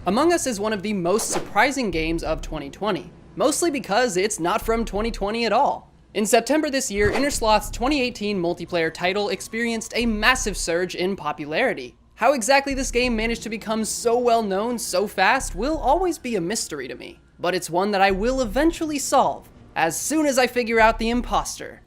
Among Us is one of the most surprising games of 2020, mostly because it's not from 2020 at all. In September this year, Innersloth's 2018 multiplayer title experienced a massive surge in popularity. How exactly this game managed to become so well known so fast will always be a mystery to me, but it's one that I will eventually solve as soon as I figure out the imposter.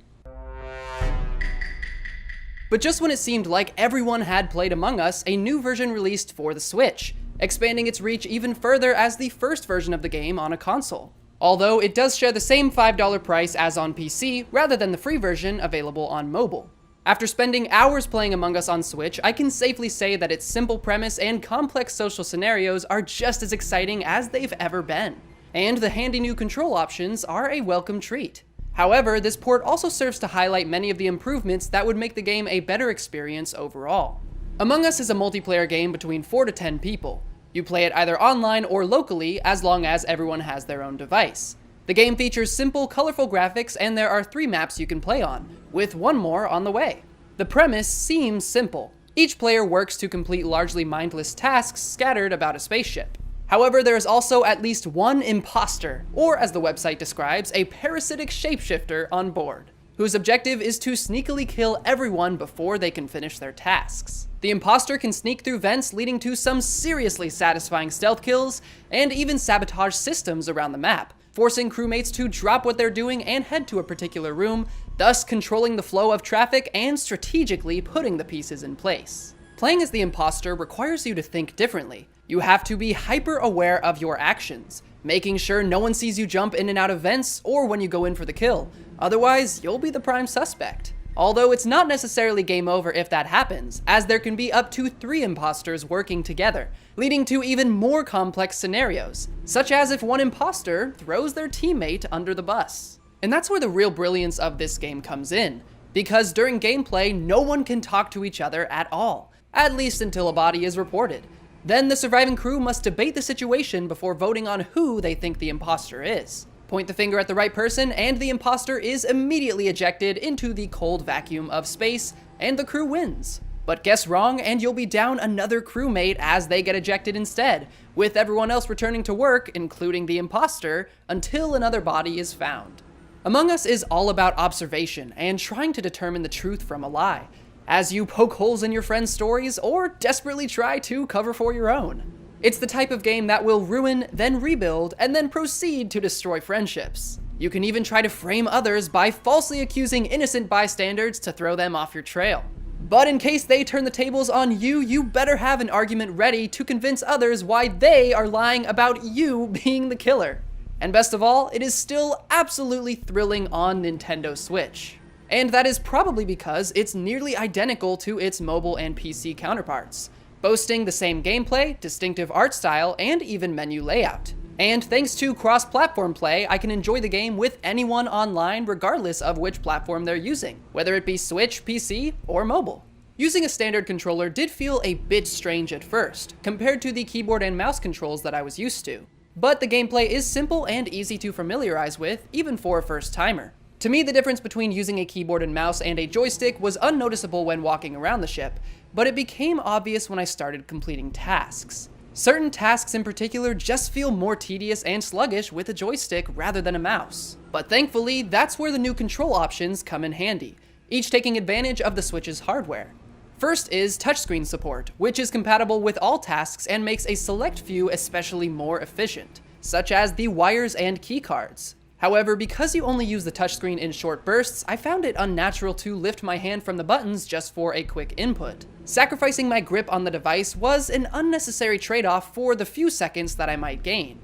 But just when it seemed like everyone had played Among Us, a new version released for the Switch, expanding its reach even further as the first version of the game on a console. Although it does share the same $5 price as on PC, rather than the free version available on mobile. After spending hours playing Among Us on Switch, I can safely say that its simple premise and complex social scenarios are just as exciting as they've ever been. And the handy new control options are a welcome treat. However, this port also serves to highlight many of the improvements that would make the game a better experience overall. Among Us is a multiplayer game between 4 to 10 people. You play it either online or locally, as long as everyone has their own device. The game features simple, colorful graphics, and there are 3 maps you can play on, with 1 more on the way. The premise seems simple. Each player works to complete largely mindless tasks scattered about a spaceship. However, there is also at least one imposter, or as the website describes, a parasitic shapeshifter on board, whose objective is to sneakily kill everyone before they can finish their tasks. The imposter can sneak through vents, leading to some seriously satisfying stealth kills, and even sabotage systems around the map, forcing crewmates to drop what they're doing and head to a particular room, thus controlling the flow of traffic and strategically putting the pieces in place. Playing as the imposter requires you to think differently. You have to be hyper aware of your actions, making sure no one sees you jump in and out of vents or when you go in for the kill. Otherwise, you'll be the prime suspect. Although it's not necessarily game over if that happens, as there can be up to 3 imposters working together, leading to even more complex scenarios, such as if one imposter throws their teammate under the bus. And that's where the real brilliance of this game comes in, because during gameplay, no one can talk to each other at all, at least until a body is reported. Then the surviving crew must debate the situation before voting on who they think the imposter is. Point the finger at the right person, and the imposter is immediately ejected into the cold vacuum of space, and the crew wins. But guess wrong, and you'll be down another crewmate as they get ejected instead, with everyone else returning to work, including the imposter, until another body is found. Among Us is all about observation and trying to determine the truth from a lie, as you poke holes in your friends' stories or desperately try to cover for your own. It's the type of game that will ruin, then rebuild, and then proceed to destroy friendships. You can even try to frame others by falsely accusing innocent bystanders to throw them off your trail. But in case they turn the tables on you, you better have an argument ready to convince others why they are lying about you being the killer. And best of all, it is still absolutely thrilling on Nintendo Switch. And that is probably because it's nearly identical to its mobile and PC counterparts, boasting the same gameplay, distinctive art style, and even menu layout. And thanks to cross-platform play, I can enjoy the game with anyone online regardless of which platform they're using, whether it be Switch, PC, or mobile. Using a standard controller did feel a bit strange at first, compared to the keyboard and mouse controls that I was used to. But the gameplay is simple and easy to familiarize with, even for a first-timer. To me, the difference between using a keyboard and mouse and a joystick was unnoticeable when walking around the ship, but it became obvious when I started completing tasks. Certain tasks in particular just feel more tedious and sluggish with a joystick rather than a mouse. But thankfully, that's where the new control options come in handy, each taking advantage of the Switch's hardware. First is touchscreen support, which is compatible with all tasks and makes a select few especially more efficient, such as the wires and keycards. However, because you only use the touchscreen in short bursts, I found it unnatural to lift my hand from the buttons just for a quick input. Sacrificing my grip on the device was an unnecessary trade-off for the few seconds that I might gain.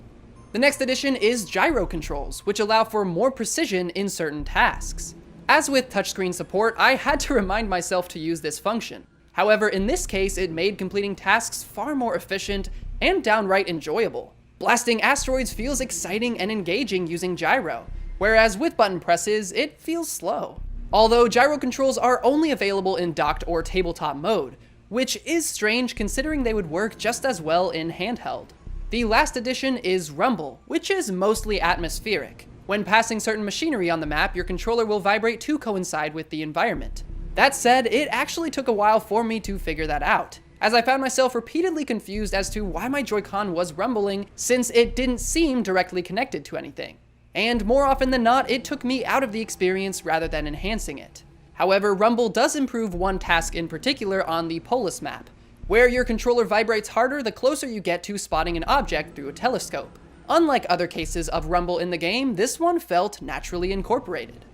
The next addition is gyro controls, which allow for more precision in certain tasks. As with touchscreen support, I had to remind myself to use this function. However, in this case, it made completing tasks far more efficient and downright enjoyable. Blasting asteroids feels exciting and engaging using gyro, whereas with button presses, it feels slow. Although gyro controls are only available in docked or tabletop mode, which is strange considering they would work just as well in handheld. The last addition is rumble, which is mostly atmospheric. When passing certain machinery on the map, your controller will vibrate to coincide with the environment. That said, it actually took a while for me to figure that out. as I found myself repeatedly confused as to why my Joy-Con was rumbling since it didn't seem directly connected to anything. And more often than not, it took me out of the experience rather than enhancing it. However, Rumble does improve one task in particular on the Polis map, where your controller vibrates harder the closer you get to spotting an object through a telescope. Unlike other cases of Rumble in the game, this one felt naturally incorporated.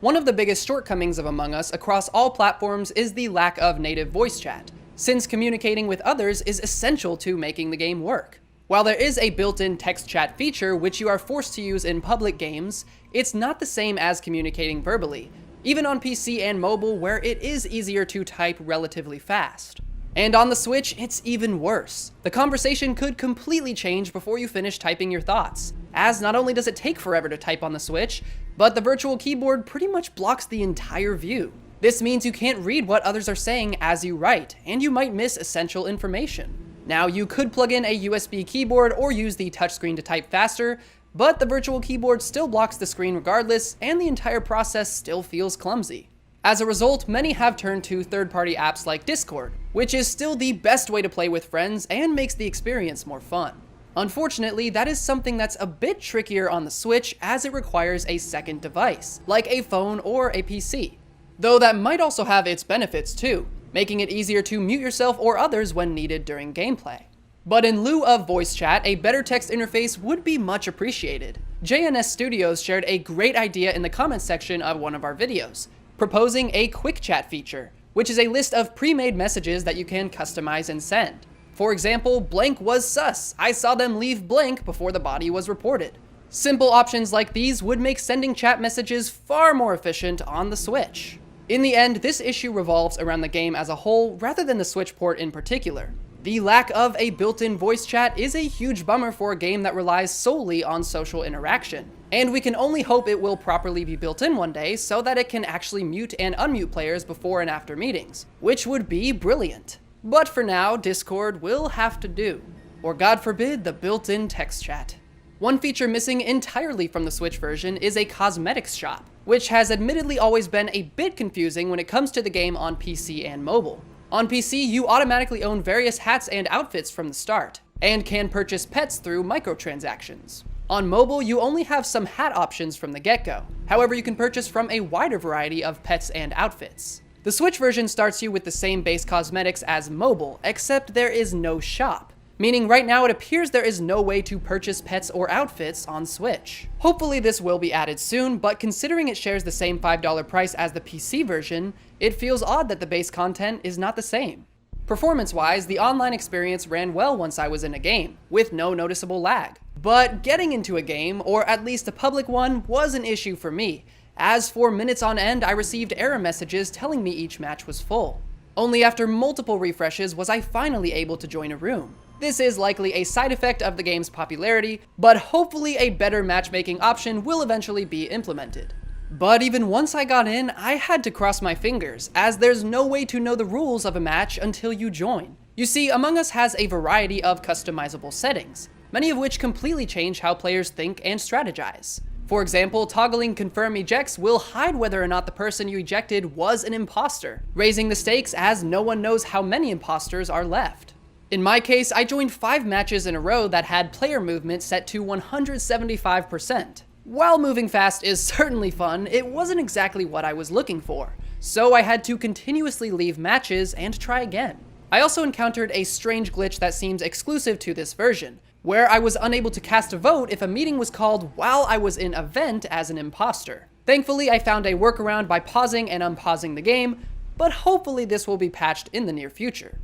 One of the biggest shortcomings of Among Us across all platforms is the lack of native voice chat, since communicating with others is essential to making the game work. While there is a built-in text chat feature which you are forced to use in public games, it's not the same as communicating verbally, even on PC and mobile where it is easier to type relatively fast. And on the Switch, it's even worse. The conversation could completely change before you finish typing your thoughts, as not only does it take forever to type on the Switch, but the virtual keyboard pretty much blocks the entire view. This means you can't read what others are saying as you write, and you might miss essential information. Now, you could plug in a USB keyboard or use the touchscreen to type faster, but the virtual keyboard still blocks the screen regardless, and the entire process still feels clumsy. As a result, many have turned to third-party apps like Discord, which is still the best way to play with friends and makes the experience more fun. Unfortunately, that is something that's a bit trickier on the Switch as it requires a second device, like a phone or a PC. Though that might also have its benefits too, making it easier to mute yourself or others when needed during gameplay. But in lieu of voice chat, a better text interface would be much appreciated. JNS Studios shared a great idea in the comments section of one of our videos, proposing a quick chat feature, which is a list of pre-made messages that you can customize and send. For example, blank was sus. I saw them leave blank before the body was reported. Simple options like these would make sending chat messages far more efficient on the Switch. In the end, this issue revolves around the game as a whole rather than the Switch port in particular. The lack of a built-in voice chat is a huge bummer for a game that relies solely on social interaction, and we can only hope it will properly be built in one day so that it can actually mute and unmute players before and after meetings, which would be brilliant. But for now, Discord will have to do, or God forbid, the built-in text chat. One feature missing entirely from the Switch version is a cosmetics shop, which has admittedly always been a bit confusing when it comes to the game on PC and mobile. On PC, you automatically own various hats and outfits from the start, and can purchase pets through microtransactions. On mobile, you only have some hat options from the get-go. However, you can purchase from a wider variety of pets and outfits. The Switch version starts you with the same base cosmetics as mobile, except there is no shop, meaning right now it appears there is no way to purchase pets or outfits on Switch. Hopefully this will be added soon, but considering it shares the same $5 price as the PC version, it feels odd that the base content is not the same. Performance-wise, the online experience ran well once I was in a game, with no noticeable lag. But getting into a game, or at least a public one, was an issue for me, as for minutes on end I received error messages telling me each match was full. Only after multiple refreshes was I finally able to join a room. This is likely a side effect of the game's popularity, but hopefully a better matchmaking option will eventually be implemented. But even once I got in, I had to cross my fingers, as there's no way to know the rules of a match until you join. You see, Among Us has a variety of customizable settings, many of which completely change how players think and strategize. For example, toggling confirm ejects will hide whether or not the person you ejected was an imposter, raising the stakes as no one knows how many imposters are left. In my case, I joined 5 matches in a row that had player movement set to 175%. While moving fast is certainly fun, it wasn't exactly what I was looking for, so I had to continuously leave matches and try again. I also encountered a strange glitch that seems exclusive to this version, where I was unable to cast a vote if a meeting was called while I was in a vent as an imposter. Thankfully, I found a workaround by pausing and unpausing the game, but hopefully this will be patched in the near future.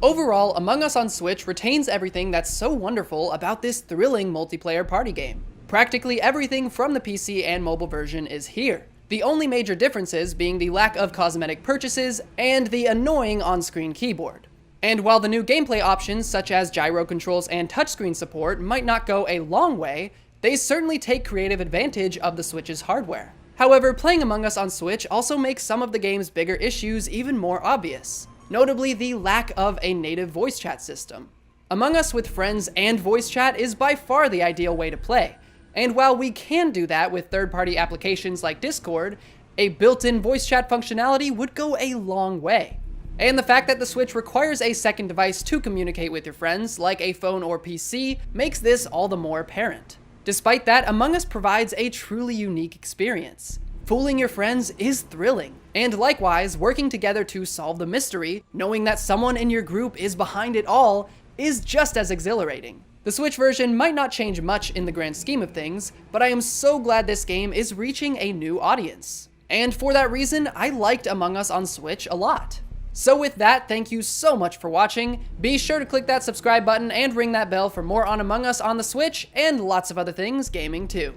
Overall, Among Us on Switch retains everything that's so wonderful about this thrilling multiplayer party game. Practically everything from the PC and mobile version is here, the only major differences being the lack of cosmetic purchases and the annoying on-screen keyboard. And while the new gameplay options such as gyro controls and touchscreen support might not go a long way, they certainly take creative advantage of the Switch's hardware. However, playing Among Us on Switch also makes some of the game's bigger issues even more obvious, notably the lack of a native voice chat system. Among Us with friends and voice chat is by far the ideal way to play, and while we can do that with third-party applications like Discord, a built-in voice chat functionality would go a long way. And the fact that the Switch requires a second device to communicate with your friends, like a phone or PC, makes this all the more apparent. Despite that, Among Us provides a truly unique experience. Fooling your friends is thrilling, and likewise, working together to solve the mystery, knowing that someone in your group is behind it all, is just as exhilarating. The Switch version might not change much in the grand scheme of things, but I am so glad this game is reaching a new audience. And for that reason, I liked Among Us on Switch a lot. So with that, thank you so much for watching. Be sure to click that subscribe button and ring that bell for more on Among Us on the Switch and lots of other things gaming too.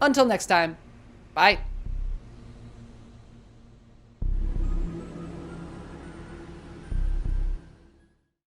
Until next time, bye.